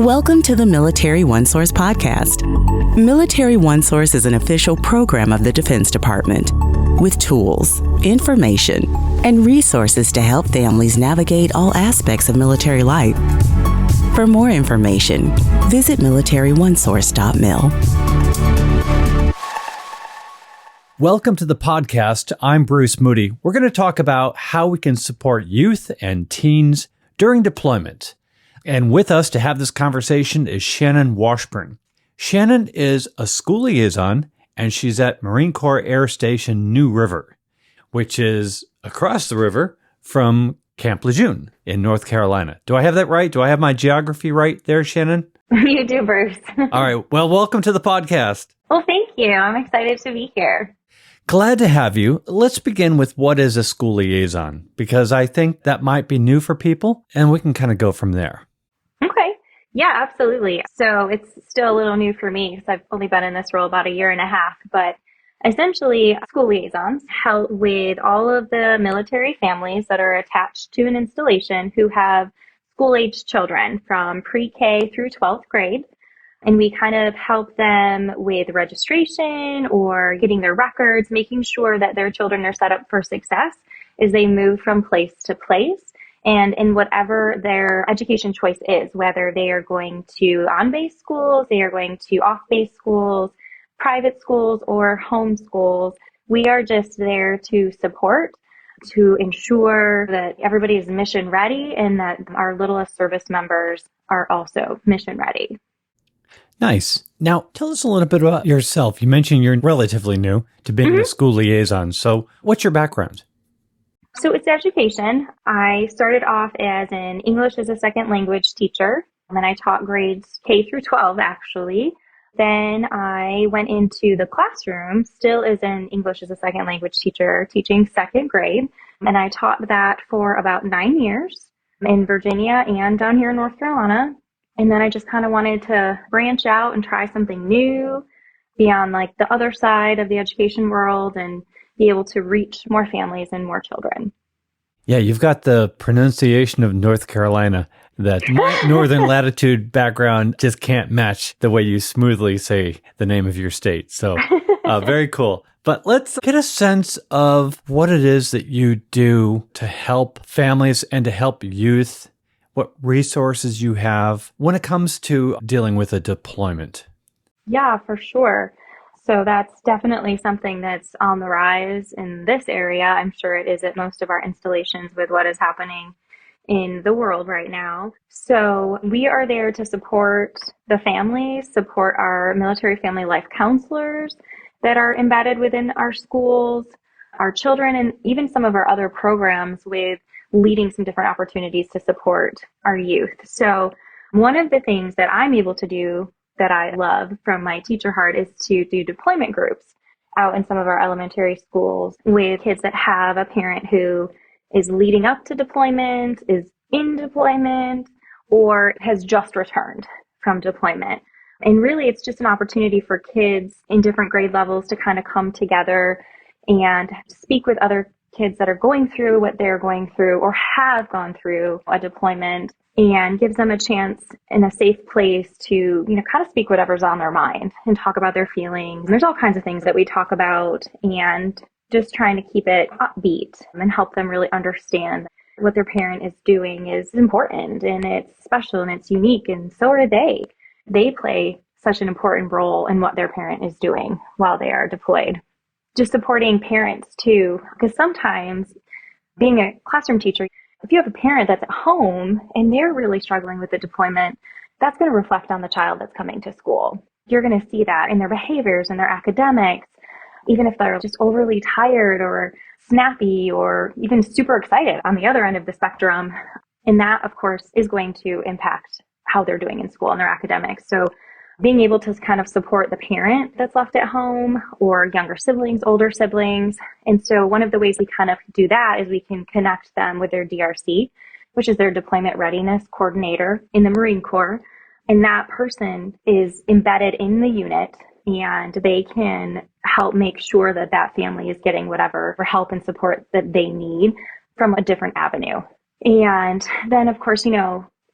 Welcome to the Military OneSource podcast. Military OneSource is an official program of the Defense Department with tools, information, and resources to help families navigate all aspects of military life. For more information, visit militaryonesource.mil. Welcome to the podcast. I'm Bruce Moody. We're going to talk about how we can support youth and teens during deployment. And with us to have this conversation is Shannon Washburn. Shannon is a school liaison, and she's at Marine Corps Air Station New River, which is across the river from Camp Lejeune in North Carolina. Do I have that right? Do I have my geography right there, Shannon? You do, Bruce. All right. Well, welcome to the podcast. Well, thank you. I'm excited to be here. Glad to have you. Let's begin with what is a school liaison, because I think that might be new for people, and we can kind of go from there. Okay. Yeah, absolutely. So it's still a little new for me because I've only been in this role about a year and a half, but essentially school liaisons help with all of the military families that are attached to an installation who have school-aged children from pre-K through 12th grade. And we kind of help them with registration or getting their records, making sure that their children are set up for success as they move from place to place. And in whatever their education choice is, whether they are going to on-base schools, they are going to off-base schools, private schools, or home schools, we are just there to support, to ensure that everybody is mission ready and that our littlest service members are also mission ready. Nice. Now, tell us a little bit about yourself. You mentioned you're relatively new to being a school liaison. So what's your background? So it's education. I started off as an English as a second language teacher, and then I taught grades K through 12, actually. Then I went into the classroom, still as an English as a second language teacher, teaching second grade, and I taught that for about 9 years in Virginia and down here in North Carolina. And then I just kind of wanted to branch out and try something new, be on like the other side of the education world and be able to reach more families and more children. Yeah, you've got the pronunciation of North Carolina that my northern latitude background just can't match the way you smoothly say the name of your state. So very cool. But let's get a sense of what it is that you do to help families and to help youth, what resources you have when it comes to dealing with a deployment. Yeah, for sure. So that's definitely something that's on the rise in this area. I'm sure it is at most of our installations with what is happening in the world right now. So we are there to support the families, support our military family life counselors that are embedded within our schools, our children, and even some of our other programs with leading some different opportunities to support our youth. So one of the things that I'm able to do that I love from my teacher heart is to do deployment groups out in some of our elementary schools with kids that have a parent who is leading up to deployment, is in deployment, or has just returned from deployment. And really, it's just an opportunity for kids in different grade levels to kind of come together and speak with other kids that are going through what they're going through or have gone through a deployment, and gives them a chance in a safe place to, kind of speak whatever's on their mind and talk about their feelings. And there's all kinds of things that we talk about, and just trying to keep it upbeat and help them really understand what their parent is doing is important and it's special and it's unique, and so are they. They play such an important role in what their parent is doing while they are deployed. Just supporting parents too, because sometimes being a classroom teacher, if you have a parent that's at home and they're really struggling with the deployment, that's going to reflect on the child that's coming to school. You're going to see that in their behaviors and their academics, even if they're just overly tired or snappy or even super excited on the other end of the spectrum. And that, of course, is going to impact how they're doing in school and their academics. So being able to kind of support the parent that's left at home or younger siblings, older siblings. And so one of the ways we kind of do that is we can connect them with their DRC, which is their Deployment Readiness Coordinator in the Marine Corps. And that person is embedded in the unit, and they can help make sure that that family is getting whatever help and support that they need from a different avenue. And then, of course,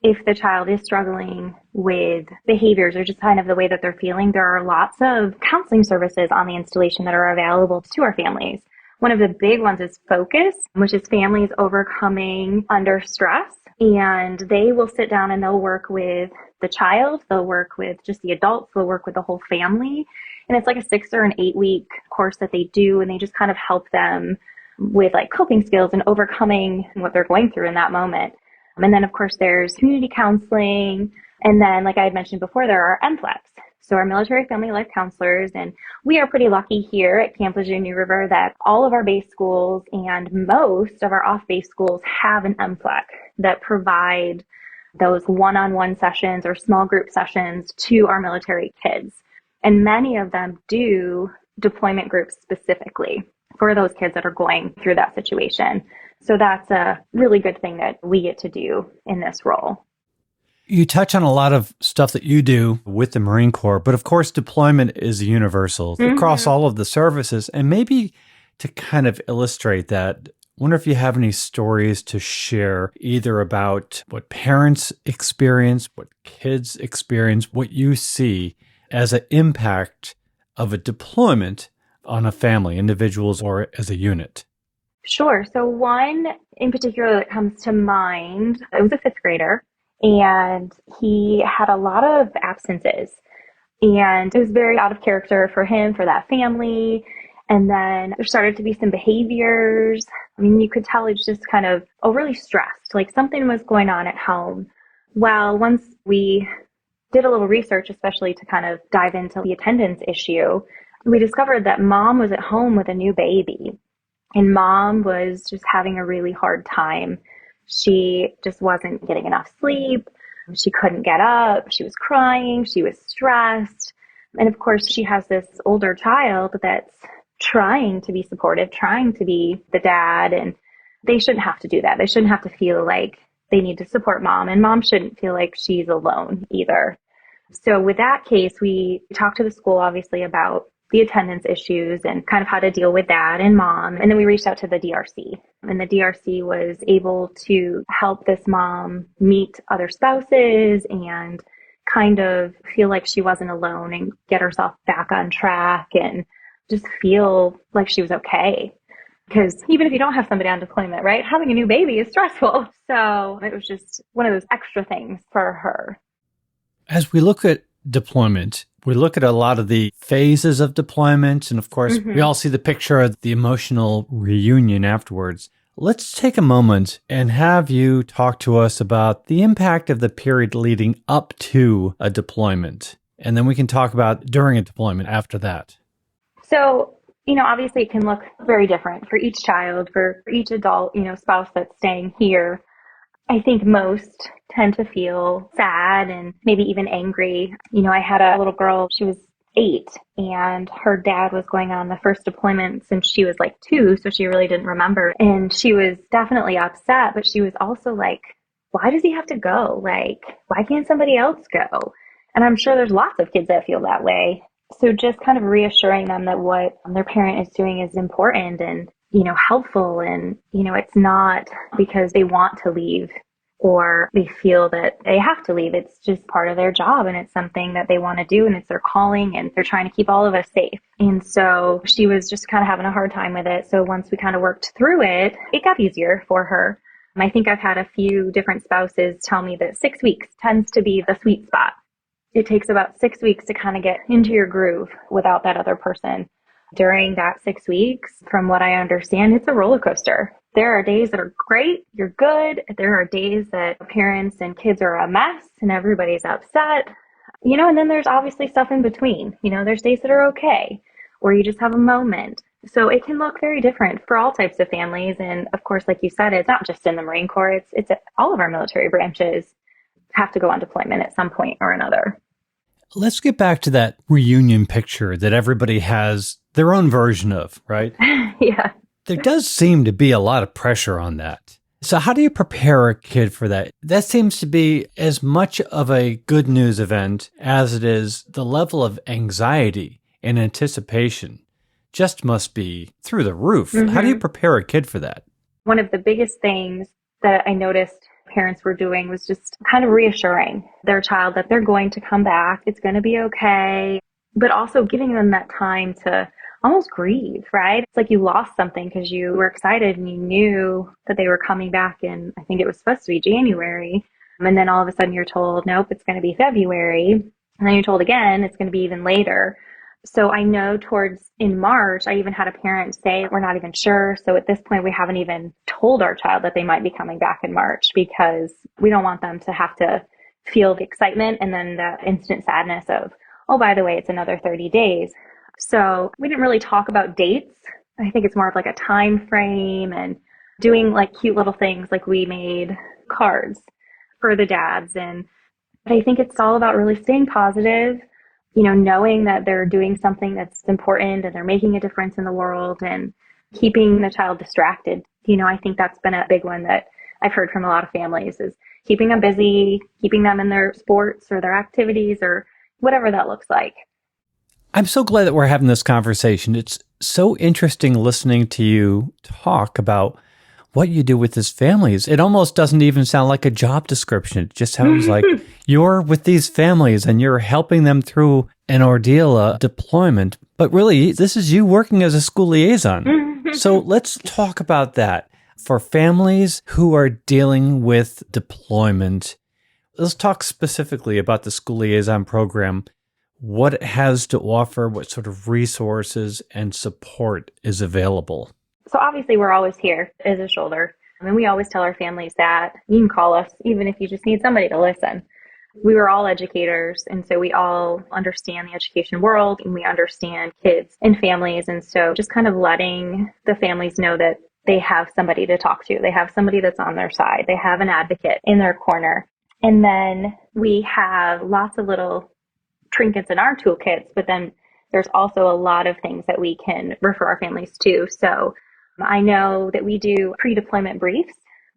if the child is struggling with behaviors or just kind of the way that they're feeling, there are lots of counseling services on the installation that are available to our families. One of the big ones is Focus, which is families overcoming under stress. And they will sit down and they'll work with the child, they'll work with just the adults, they'll work with the whole family. And it's like a 6 or an 8 week course that they do, and they just kind of help them with like coping skills and overcoming what they're going through in that moment. And then, of course, there's community counseling. And then, like I had mentioned before, there are MFLEPs. So our military family life counselors. And we are pretty lucky here at Camp Lejeune River that all of our base schools and most of our off-base schools have an MFLEP that provide those one-on-one sessions or small group sessions to our military kids. And many of them do deployment groups specifically for those kids that are going through that situation. So that's a really good thing that we get to do in this role. You touch on a lot of stuff that you do with the Marine Corps, but of course, deployment is universal across all of the services. And maybe to kind of illustrate that, I wonder if you have any stories to share either about what parents experience, what kids experience, what you see as an impact of a deployment on a family, individuals, or as a unit. Sure. So one in particular that comes to mind, it was a 5th grader, and he had a lot of absences. And it was very out of character for him, for that family. And then there started to be some behaviors. I mean, you could tell he was just kind of overly stressed, like something was going on at home. Well, once we did a little research, especially to kind of dive into the attendance issue, we discovered that mom was at home with a new baby. And mom was just having a really hard time. She just wasn't getting enough sleep. She couldn't get up. She was crying. She was stressed. And of course, she has this older child that's trying to be supportive, trying to be the dad. And they shouldn't have to do that. They shouldn't have to feel like they need to support mom. And mom shouldn't feel like she's alone either. So with that case, we talked to the school, obviously, about the attendance issues and kind of how to deal with that and mom. And then we reached out to the DRC, and the DRC was able to help this mom meet other spouses and kind of feel like she wasn't alone and get herself back on track and just feel like she was okay. Because even if you don't have somebody on deployment, right, having a new baby is stressful. So it was just one of those extra things for her. As we look at deployment, we look at a lot of the phases of deployment. And of course, we all see the picture of the emotional reunion afterwards. Let's take a moment and have you talk to us about the impact of the period leading up to a deployment. And then we can talk about during a deployment after that. So, obviously it can look very different for each child, for each adult, spouse that's staying here. I think most tend to feel sad and maybe even angry. I had a little girl, she was 8, and her dad was going on the first deployment since she was like 2, so she really didn't remember. And she was definitely upset, but she was also like, why does he have to go? Like, why can't somebody else go? And I'm sure there's lots of kids that feel that way. So just kind of reassuring them that what their parent is doing is important and, helpful. And, it's not because they want to leave or they feel that they have to leave. It's just part of their job and it's something that they want to do and it's their calling and they're trying to keep all of us safe. And so she was just kind of having a hard time with it. So once we kind of worked through it, it got easier for her. I think I've had a few different spouses tell me that 6 weeks tends to be the sweet spot. It takes about 6 weeks to kind of get into your groove without that other person. During that 6 weeks, from what I understand, it's a roller coaster. There are days that are great, you're good. There are days that parents and kids are a mess and everybody's upset. And then there's obviously stuff in between. There's days that are okay, or you just have a moment. So it can look very different for all types of families. And of course, like you said, it's not just in the Marine Corps, it's all of our military branches have to go on deployment at some point or another. Let's get back to that reunion picture that everybody has their own version of, right? Yeah. There does seem to be a lot of pressure on that. So how do you prepare a kid for that? That seems to be as much of a good news event as it is the level of anxiety and anticipation just must be through the roof. How do you prepare a kid for that? One of the biggest things that I noticed parents were doing was just kind of reassuring their child that they're going to come back. It's going to be okay. But also giving them that time to almost grieve, right? It's like you lost something because you were excited and you knew that they were coming back in, I think it was supposed to be January. And then all of a sudden you're told, nope, it's going to be February. And then you're told again, it's going to be even later. So I know in March, I even had a parent say, we're not even sure. So at this point, we haven't even told our child that they might be coming back in March because we don't want them to have to feel the excitement and then the instant sadness of, oh, by the way, it's another 30 days. So we didn't really talk about dates. I think it's more of like a time frame and doing like cute little things, like we made cards for the dads. And I think it's all about really staying positive, knowing that they're doing something that's important and they're making a difference in the world and keeping the child distracted. I think that's been a big one that I've heard from a lot of families is keeping them busy, keeping them in their sports or their activities or whatever that looks like. I'm so glad that we're having this conversation. It's so interesting listening to you talk about what you do with these families. It almost doesn't even sound like a job description. It just sounds like you're with these families and you're helping them through an ordeal, a deployment. But really, this is you working as a school liaison. So let's talk about that. For families who are dealing with deployment, let's talk specifically about the School Liaison Program, what it has to offer, what sort of resources and support is available. So obviously we're always here as a shoulder. And we always tell our families that you can call us even if you just need somebody to listen. We were all educators, and so we all understand the education world and we understand kids and families. And so just kind of letting the families know that they have somebody to talk to. They have somebody that's on their side. They have an advocate in their corner. And then we have lots of little trinkets in our toolkits, but then there's also a lot of things that we can refer our families to. So I know that we do pre-deployment briefs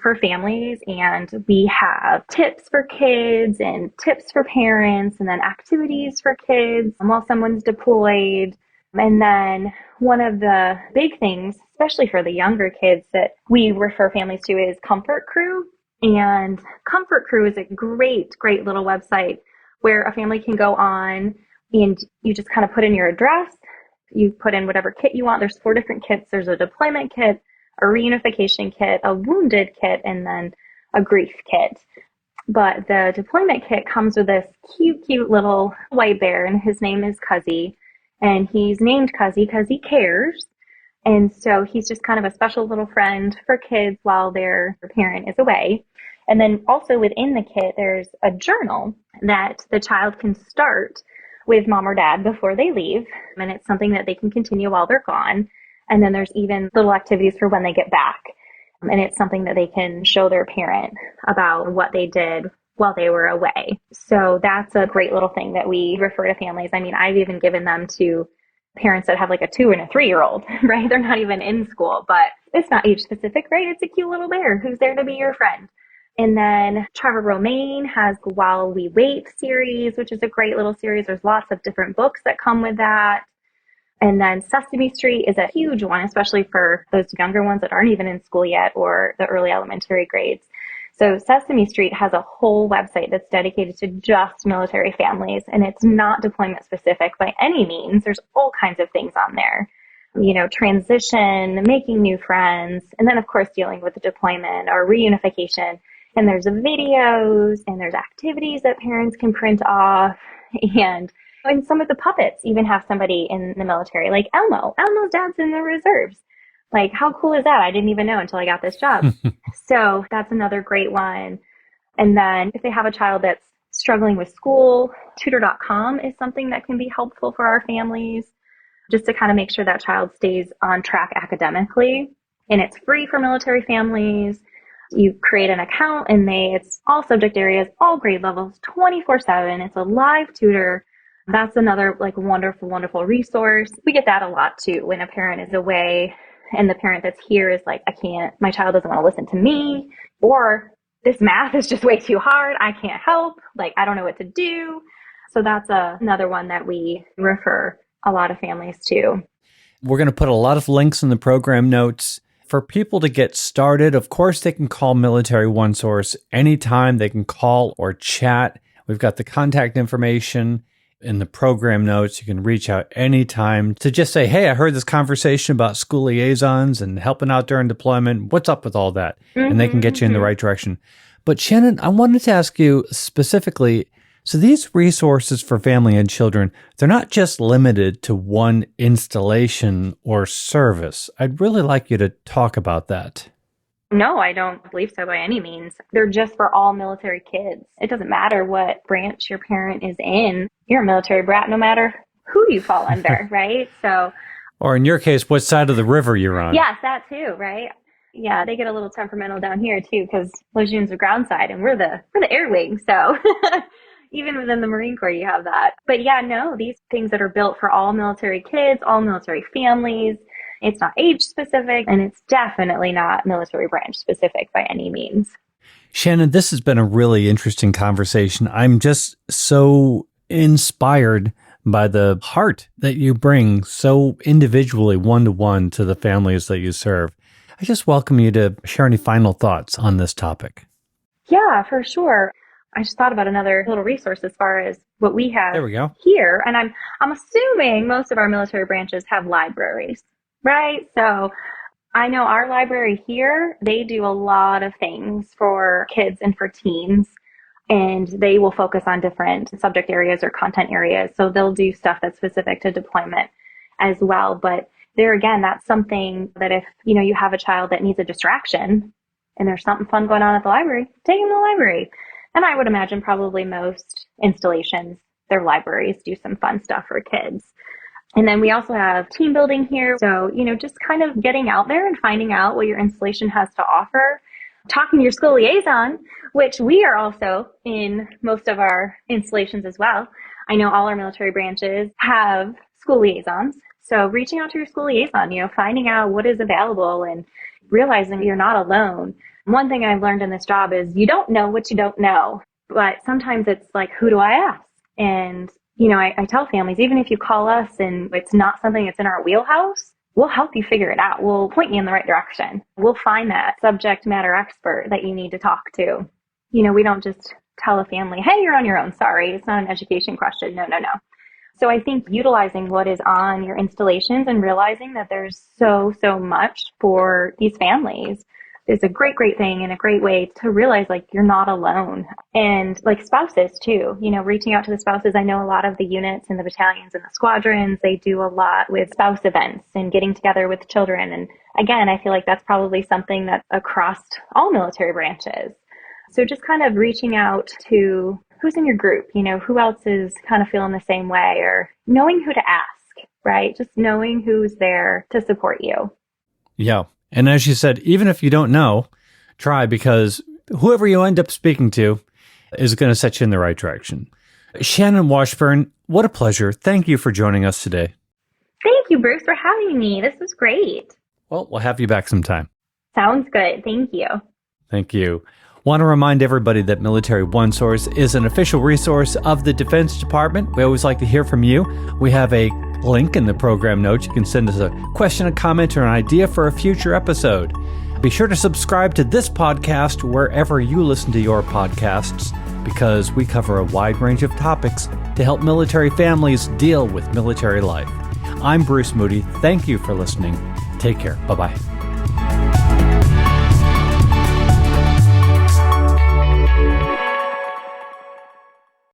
for families, and we have tips for kids and tips for parents, and then activities for kids while someone's deployed. And then one of the big things, especially for the younger kids, that we refer families to is Comfort Crew. And Comfort Crew is a great, great little website where a family can go on and you just kind of put in your address. You put in whatever kit you want. There's 4 different kits. There's a deployment kit, a reunification kit, a wounded kit, and then a grief kit. But the deployment kit comes with this cute, cute little white bear, and his name is Cuzzy. And he's named Cuzzy because he cares. And so he's just kind of a special little friend for kids while their parent is away. And then also within the kit, there's a journal that the child can start with mom or dad before they leave. And it's something that they can continue while they're gone. And then there's even little activities for when they get back. And it's something that they can show their parent about what they did while they were away. So that's a great little thing that we refer to families. I mean, I've even given them to parents that have like a 2 and a 3-year-old, right? They're not even in school, but it's not age specific, right? It's a cute little bear who's there to be your friend. And then Trevor Romaine has the While We Wait series, which is a great little series. There's lots of different books that come with that. And then Sesame Street is a huge one, especially for those younger ones that aren't even in school yet or the early elementary grades. So Sesame Street has a whole website that's dedicated to just military families, and it's not deployment specific by any means. There's all kinds of things on there. Transition, making new friends, and then of course dealing with the deployment or reunification. And there's videos and there's activities that parents can print off. And some of the puppets even have somebody in the military, like Elmo. Elmo's dad's in the reserves. Like, how cool is that? I didn't even know until I got this job. So that's another great one. And then if they have a child that's struggling with school, tutor.com is something that can be helpful for our families, just to kind of make sure that child stays on track academically. And it's free for military families. You create an account and it's all subject areas, all grade levels, 24/7. It's a live tutor. That's another wonderful, wonderful resource. We get that a lot too when a parent is away and the parent that's here is like, my child doesn't want to listen to me, or this math is just way too hard. I can't help. I don't know what to do. So that's another one that we refer a lot of families to. We're going to put a lot of links in the program notes for people to get started, of course, they can call Military OneSource anytime. They can call or chat. We've got the contact information in the program notes. You can reach out anytime to just say, hey, I heard this conversation about school liaisons and helping out during deployment. What's up with all that? And they can get you in the right direction. But Shannon, I wanted to ask you specifically, so these resources for family and children, they're not just limited to one installation or service. I'd really like you to talk about that. No, I don't believe so by any means. They're just for all military kids. It doesn't matter what branch your parent is in. You're a military brat no matter who you fall under, right? So, or in your case, what side of the river you're on. Yes, that too, right? Yeah, they get a little temperamental down here too because Legion's are ground side and we're the air wing. So even within the Marine Corps, you have that. But yeah, no, these things that are built for all military kids, all military families, it's not age specific, and it's definitely not military branch specific by any means. Shannon, this has been a really interesting conversation. I'm just so inspired by the heart that you bring so individually, one-to-one, to the families that you serve. I just welcome you to share any final thoughts on this topic. Yeah, for sure. I just thought about another little resource as far as what we have here. And I'm assuming most of our military branches have libraries, right? So I know our library here, they do a lot of things for kids and for teens, and they will focus on different subject areas or content areas. So they'll do stuff that's specific to deployment as well. But there again, that's something that if, you have a child that needs a distraction and there's something fun going on at the library, take them to the library. And I would imagine probably most installations, their libraries do some fun stuff for kids. And then we also have team building here. So, just kind of getting out there and finding out what your installation has to offer. Talking to your school liaison, which we are also in most of our installations as well. I know all our military branches have school liaisons. So reaching out to your school liaison, finding out what is available and realizing you're not alone. One thing I've learned in this job is you don't know what you don't know, but sometimes it's like, who do I ask? And, I tell families, even if you call us and it's not something that's in our wheelhouse, we'll help you figure it out. We'll point you in the right direction. We'll find that subject matter expert that you need to talk to. We don't just tell a family, hey, you're on your own. Sorry, it's not an education question. No. So I think utilizing what is on your installations and realizing that there's so much for these families is a great thing and a great way to realize you're not alone. And spouses too, reaching out to the spouses. I know a lot of the units and the battalions and the squadrons, they do a lot with spouse events and getting together with children. And again, I feel like that's probably something that's across all military branches. So just kind of reaching out to who's in your group, who else is kind of feeling the same way, or knowing who to ask, right? Just knowing who's there to support you. Yeah. And as you said, even if you don't know, try, because whoever you end up speaking to is going to set you in the right direction. Shannon Washburn, what a pleasure. Thank you for joining us today. Thank you, Bruce, for having me. This was great. Well, we'll have you back sometime. Sounds good. Thank you. Thank you. Want to remind everybody that Military OneSource is an official resource of the Defense Department. We always like to hear from you. We have a link in the program notes. You can send us a question, a comment, or an idea for a future episode. Be sure to subscribe to this podcast wherever you listen to your podcasts, because we cover a wide range of topics to help military families deal with military life. I'm Bruce Moody. Thank you for listening. Take care. Bye-bye.